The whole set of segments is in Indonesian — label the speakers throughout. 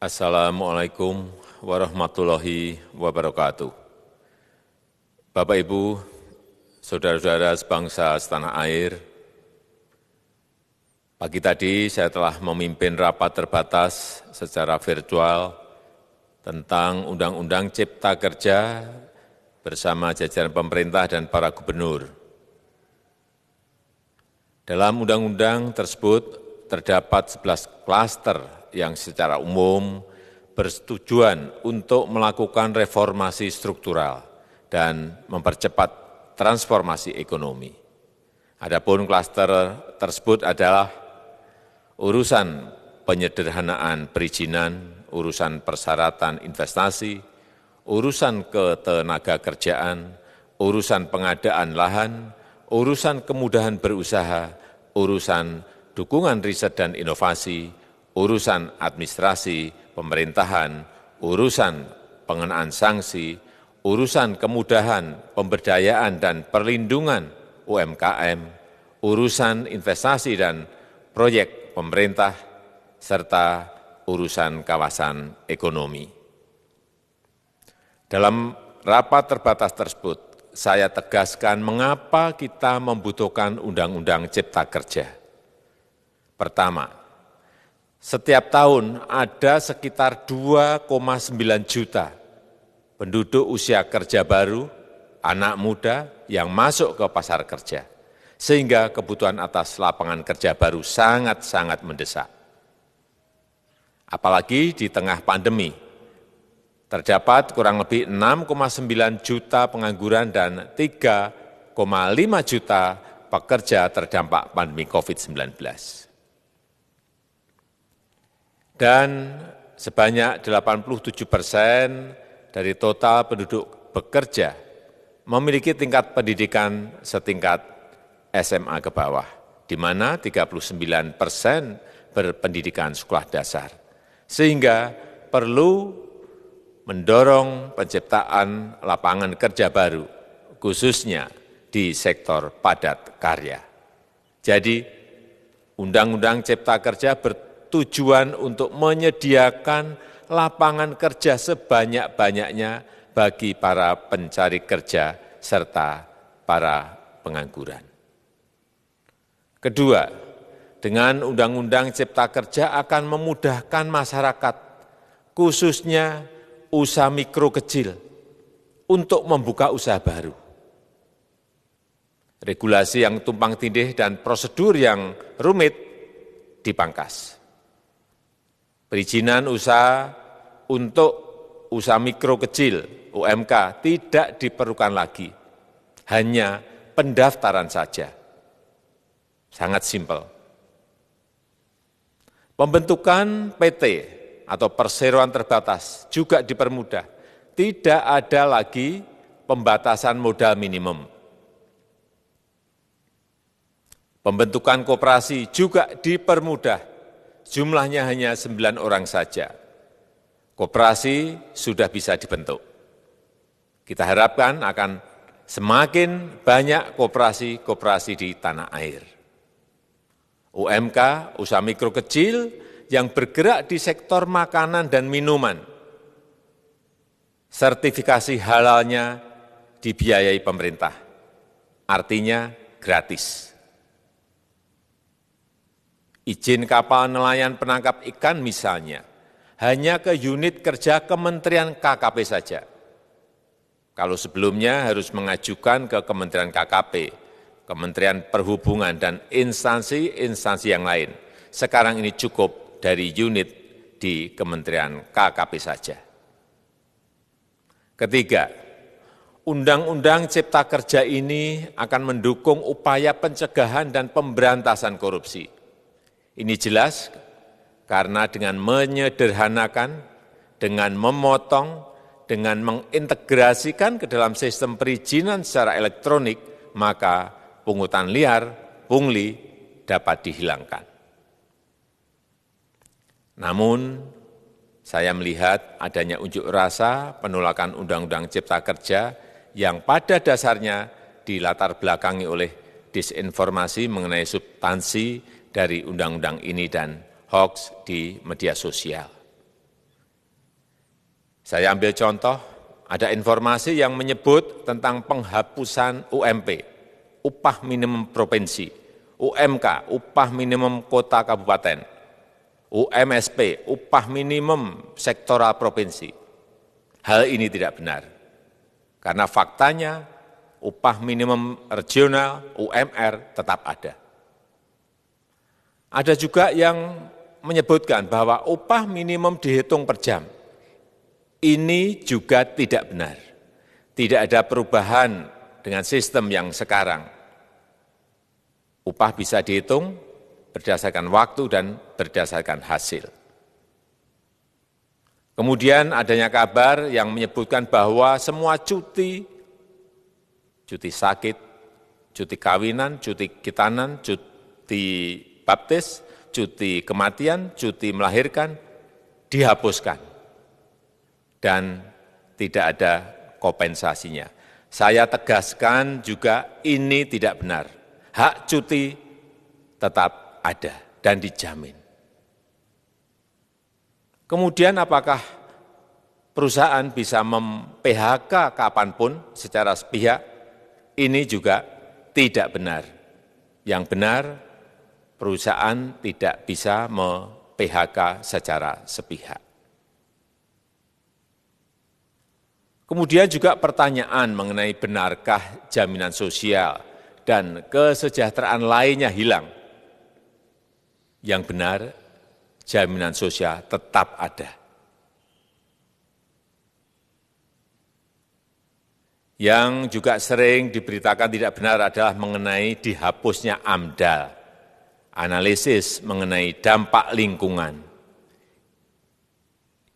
Speaker 1: Assalamualaikum warahmatullahi wabarakatuh. Bapak, Ibu, saudara-saudara sebangsa setanah air, pagi tadi saya telah memimpin rapat terbatas secara virtual tentang Undang-Undang Cipta Kerja bersama jajaran pemerintah dan para gubernur. Dalam undang-undang tersebut terdapat 11 klaster yang secara umum bertujuan untuk melakukan reformasi struktural dan mempercepat transformasi ekonomi. Adapun klaster tersebut adalah urusan penyederhanaan perizinan, urusan persyaratan investasi, urusan ketenagakerjaan, urusan pengadaan lahan, urusan kemudahan berusaha, urusan dukungan riset dan inovasi, urusan administrasi pemerintahan, urusan pengenaan sanksi, urusan kemudahan pemberdayaan dan perlindungan UMKM, urusan investasi dan proyek pemerintah, serta urusan kawasan ekonomi. Dalam rapat terbatas tersebut, saya tegaskan mengapa kita membutuhkan Undang-Undang Cipta Kerja. Pertama, setiap tahun ada sekitar 2,9 juta penduduk usia kerja baru, anak muda yang masuk ke pasar kerja, sehingga kebutuhan atas lapangan kerja baru sangat-sangat mendesak. Apalagi di tengah pandemi, terdapat kurang lebih 6,9 juta pengangguran dan 3,5 juta pekerja terdampak pandemi COVID-19. Dan sebanyak 87% dari total penduduk bekerja memiliki tingkat pendidikan setingkat SMA ke bawah, di mana 39% berpendidikan sekolah dasar. Sehingga perlu mendorong penciptaan lapangan kerja baru, khususnya di sektor padat karya. Jadi, Undang-Undang Cipta Kerja bertujuan untuk menyediakan lapangan kerja sebanyak-banyaknya bagi para pencari kerja serta para pengangguran. Kedua, dengan Undang-Undang Cipta Kerja akan memudahkan masyarakat, khususnya usaha mikro kecil, untuk membuka usaha baru. Regulasi yang tumpang tindih dan prosedur yang rumit dipangkas. Perizinan usaha untuk usaha mikro kecil UMK tidak diperlukan lagi, hanya pendaftaran saja. Sangat simpel. Pembentukan PT atau perseroan terbatas juga dipermudah. Tidak ada lagi pembatasan modal minimum. Pembentukan koperasi juga dipermudah. Jumlahnya hanya 9 orang saja. Koperasi sudah bisa dibentuk. Kita harapkan akan semakin banyak koperasi-koperasi di tanah air. UMK, usaha mikro kecil yang bergerak di sektor makanan dan minuman. Sertifikasi halalnya dibiayai pemerintah, artinya gratis. Izin kapal nelayan penangkap ikan misalnya, hanya ke unit kerja Kementerian KKP saja. Kalau sebelumnya harus mengajukan ke Kementerian KKP, Kementerian Perhubungan, dan instansi-instansi yang lain. Sekarang ini cukup dari unit di Kementerian KKP saja. Ketiga, Undang-Undang Cipta Kerja ini akan mendukung upaya pencegahan dan pemberantasan korupsi. Ini jelas karena dengan menyederhanakan, dengan memotong, dengan mengintegrasikan ke dalam sistem perizinan secara elektronik, maka pungutan liar, pungli dapat dihilangkan. Namun, saya melihat adanya unjuk rasa penolakan Undang-Undang Cipta Kerja yang pada dasarnya dilatar belakangi oleh disinformasi mengenai substansi dari undang-undang ini dan hoax di media sosial. Saya ambil contoh, ada informasi yang menyebut tentang penghapusan UMP, upah minimum provinsi, UMK, upah minimum kota kabupaten, UMSP, upah minimum sektoral provinsi. Hal ini tidak benar, karena faktanya upah minimum regional, UMR, tetap ada. Ada juga yang menyebutkan bahwa upah minimum dihitung per jam. Ini juga tidak benar. Tidak ada perubahan dengan sistem yang sekarang. Upah bisa dihitung berdasarkan waktu dan berdasarkan hasil. Kemudian adanya kabar yang menyebutkan bahwa semua cuti sakit, cuti kawinan, cuti khitanan, cuti baptis, cuti kematian, cuti melahirkan, dihapuskan. Dan tidak ada kompensasinya. Saya tegaskan juga ini tidak benar. Hak cuti tetap ada dan dijamin. Kemudian apakah perusahaan bisa mem-PHK kapanpun secara sepihak? Ini juga tidak benar. Yang benar, perusahaan tidak bisa me-PHK secara sepihak. Kemudian juga pertanyaan mengenai benarkah jaminan sosial dan kesejahteraan lainnya hilang. Yang benar, jaminan sosial tetap ada. Yang juga sering diberitakan tidak benar adalah mengenai dihapusnya AMDAL, analisis mengenai dampak lingkungan.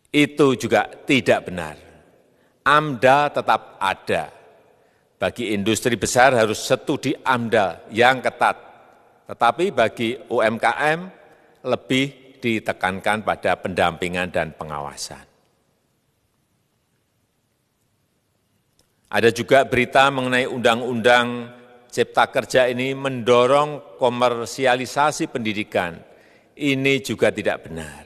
Speaker 1: Itu juga tidak benar. AMDAL tetap ada. Bagi industri besar harus studi AMDAL yang ketat. Tetapi bagi UMKM lebih ditekankan pada pendampingan dan pengawasan. Ada juga berita mengenai Undang-Undang Cipta Kerja ini mendorong komersialisasi pendidikan. Ini juga tidak benar.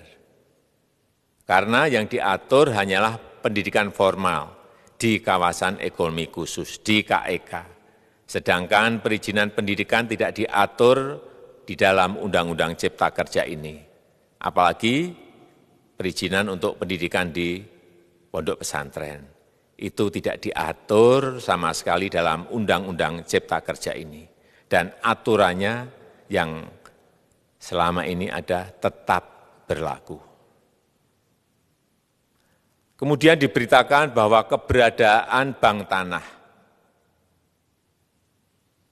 Speaker 1: Karena yang diatur hanyalah pendidikan formal di kawasan ekonomi khusus, di KEK. Sedangkan perizinan pendidikan tidak diatur di dalam Undang-Undang Cipta Kerja ini. Apalagi perizinan untuk pendidikan di pondok pesantren. Itu tidak diatur sama sekali dalam Undang-Undang Cipta Kerja ini. Dan aturannya yang selama ini ada tetap berlaku. Kemudian diberitakan bahwa keberadaan bank tanah.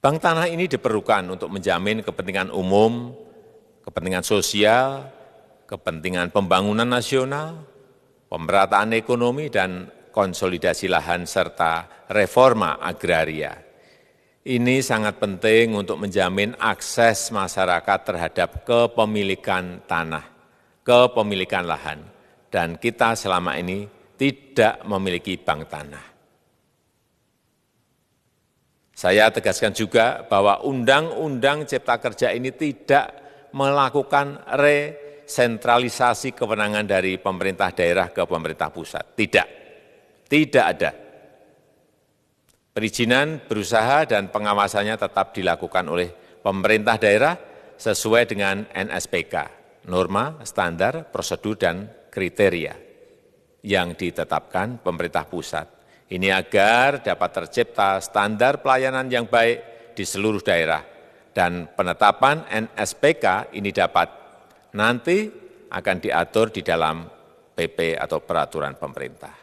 Speaker 1: Bank tanah ini diperlukan untuk menjamin kepentingan umum, kepentingan sosial, kepentingan pembangunan nasional, pemerataan ekonomi, dan konsolidasi lahan serta reforma agraria. Ini sangat penting untuk menjamin akses masyarakat terhadap kepemilikan tanah, kepemilikan lahan, dan kita selama ini tidak memiliki bank tanah. Saya tegaskan juga bahwa Undang-Undang Cipta Kerja ini tidak melakukan resentralisasi kewenangan dari pemerintah daerah ke pemerintah pusat. Tidak ada. Perizinan berusaha dan pengawasannya tetap dilakukan oleh pemerintah daerah sesuai dengan NSPK, norma, standar, prosedur, dan kriteria yang ditetapkan pemerintah pusat. Ini agar dapat tercipta standar pelayanan yang baik di seluruh daerah. Dan penetapan NSPK ini dapat nanti akan diatur di dalam PP atau peraturan pemerintah.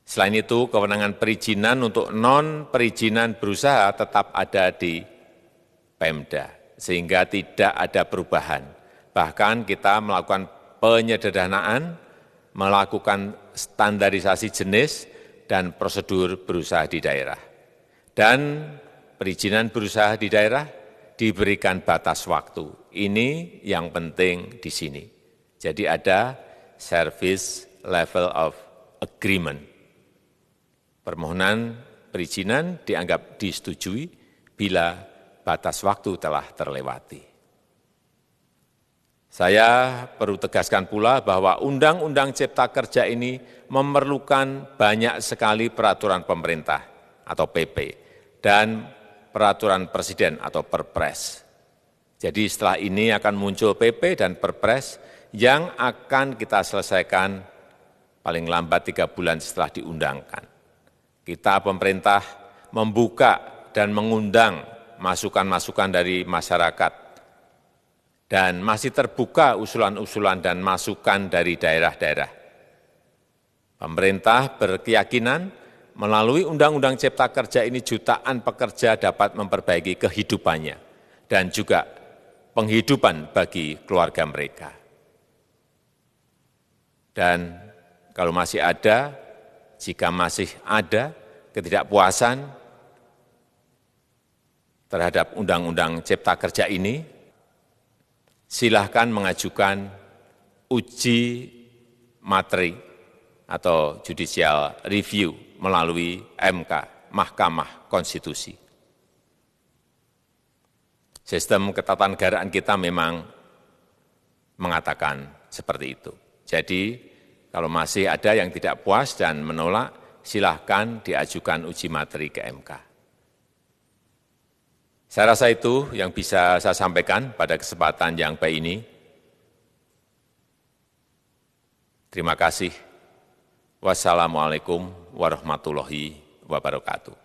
Speaker 1: Selain itu, kewenangan perizinan untuk non-perizinan berusaha tetap ada di Pemda, sehingga tidak ada perubahan. Bahkan kita melakukan penyederhanaan, melakukan standarisasi jenis dan prosedur berusaha di daerah. Dan perizinan berusaha di daerah diberikan batas waktu. Ini yang penting di sini. Jadi ada service level of agreement. Permohonan perizinan dianggap disetujui bila batas waktu telah terlewati. Saya perlu tegaskan pula bahwa Undang-Undang Cipta Kerja ini memerlukan banyak sekali peraturan pemerintah atau PP dan peraturan presiden atau Perpres. Jadi setelah ini akan muncul PP dan Perpres yang akan kita selesaikan paling lambat 3 bulan setelah diundangkan. Kita pemerintah membuka dan mengundang masukan-masukan dari masyarakat dan masih terbuka usulan-usulan dan masukan dari daerah-daerah. Pemerintah berkeyakinan melalui Undang-Undang Cipta Kerja ini jutaan pekerja dapat memperbaiki kehidupannya dan juga penghidupan bagi keluarga mereka. Dan kalau masih ada, jika masih ada ketidakpuasan terhadap Undang-Undang Cipta Kerja ini, silahkan mengajukan uji materi atau judicial review melalui MK, Mahkamah Konstitusi. Sistem ketatanegaraan kita memang mengatakan seperti itu. Jadi, kalau masih ada yang tidak puas dan menolak, silahkan diajukan uji materi ke MK. Saya rasa itu yang bisa saya sampaikan pada kesempatan yang baik ini. Terima kasih. Wassalamualaikum warahmatullahi wabarakatuh.